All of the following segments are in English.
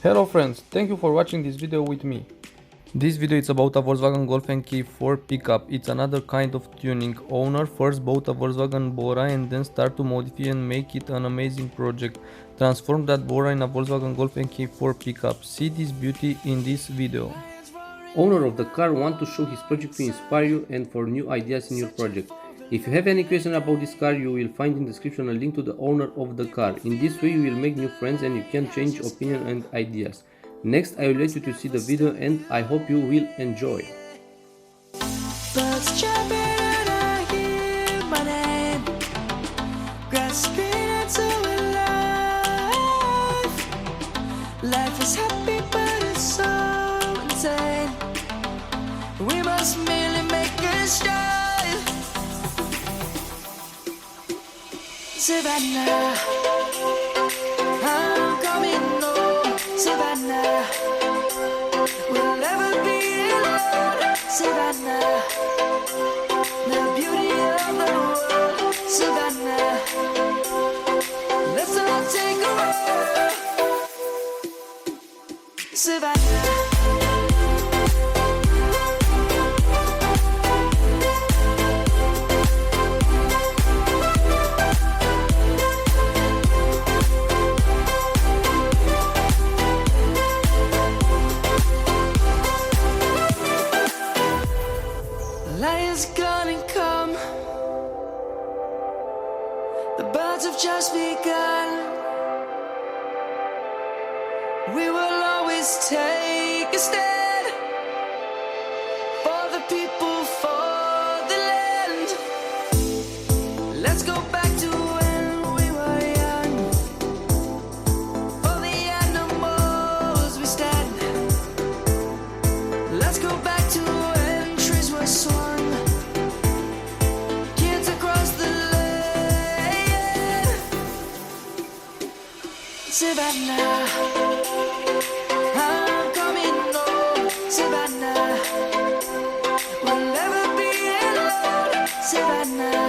Hello friends, thank you for watching this video with me. This video is about a Volkswagen Golf NK4 pickup. It's another kind of tuning. Owner first bought a Volkswagen Bora and then start to modify and make it an amazing project. Transform that Bora in a Volkswagen Golf NK4 pickup. See this beauty in this video. Owner of the car want to show his project to inspire you and for new ideas in your project. If you have any question about this car, you will find in the description a link to the owner of the car. In this way you will make new friends and you can change opinion and ideas. Next I will let you to see the video and I hope you will enjoy. Birds chirping and I hear my name, grasping into life. Life is happy but it's so insane. We must merely make a start. Savannah, I'm coming home. Savannah, we'll never be alone. Savannah, the beauty of the world. Savannah, let's all take a walk. Savannah. Lion's gonna come. The birds have just begun. We will always take a stand for the people, for the land. Let's go back to when we were young. For the animals we stand. Let's go back to when trees were swung. Savannah, I'm coming home. Savannah, we'll never be alone. Savannah,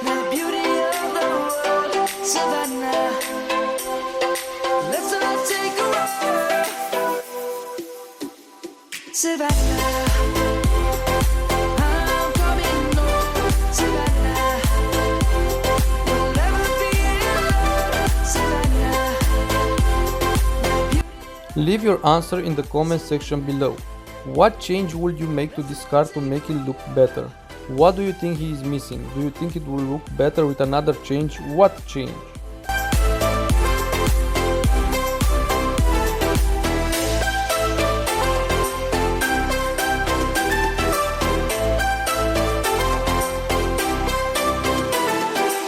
the beauty of the world. Savannah, let's all take a walk. Savannah. Leave your answer in the comment section below. What change would you make to this car to make it look better? What do you think he is missing? Do you think it will look better with another change? What change?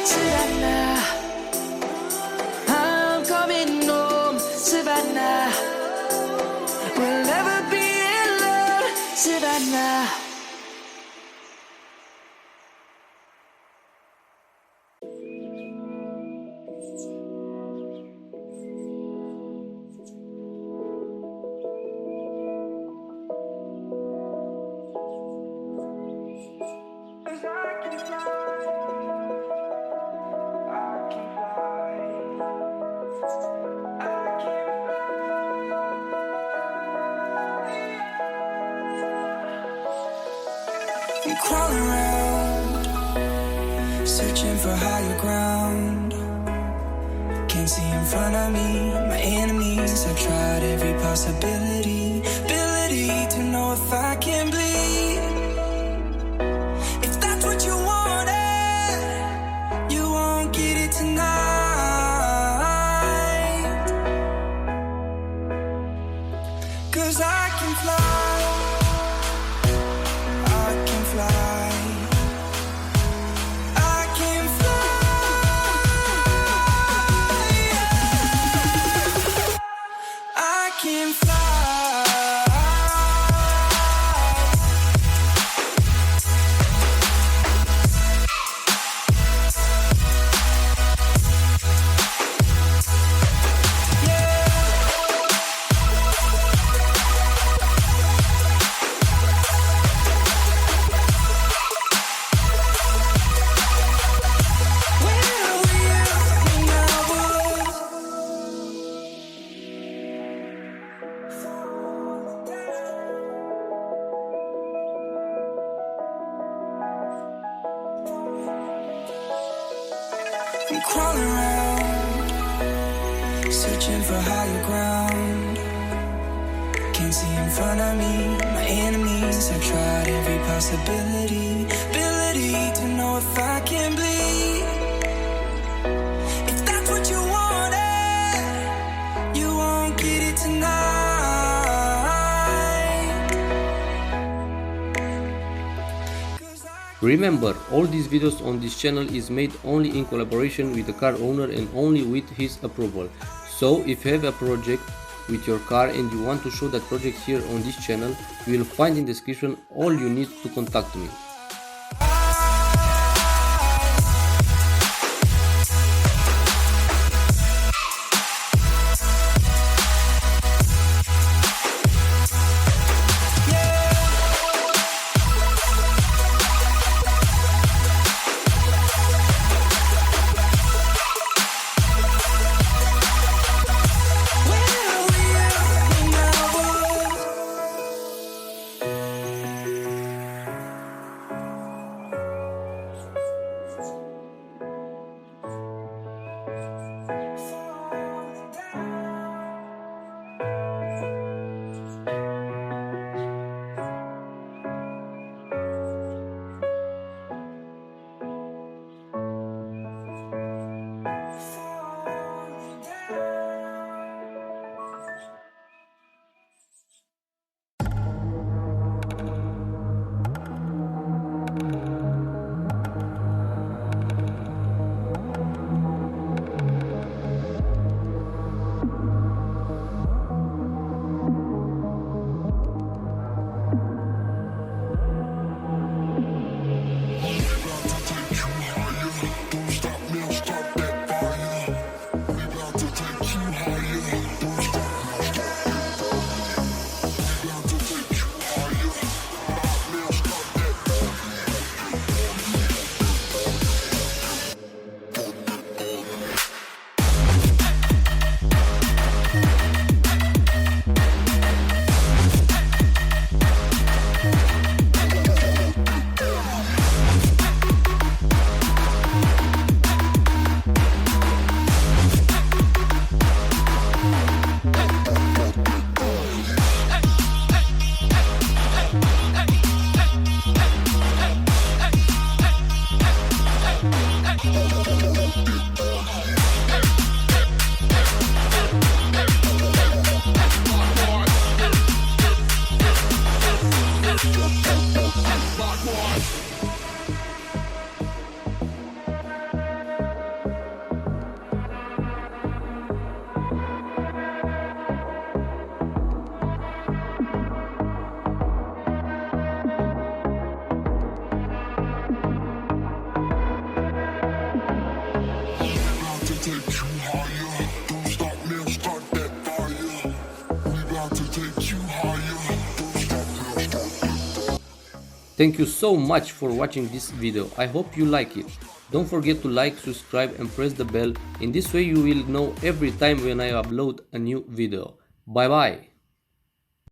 Savannah, I'm coming home. Savannah, we'll never be alone. Savannah. I'm crawling around, searching for higher ground. Can't see in front of me, my enemies. I've tried every possibility, ability to know if I can bleed. If that's what you wanted, you won't get it tonight. 'Cause I can fly. Can fly. crawling around, searching for higher ground. Can't see in front of me, my enemies. I've tried every possibility, ability to know if I can bleed. If that's what you wanted, you won't get it tonight. 'Cause Remember, all these videos on this channel is made only in collaboration with the car owner and only with his approval. So if you have a project with your car and you want to show that project here on this channel, you will find in the description all you need to contact me. Thank you so much for watching this video. I hope you like it. Don't forget to like, subscribe and press the bell. In this way you will know every time when I upload a new video. Bye bye.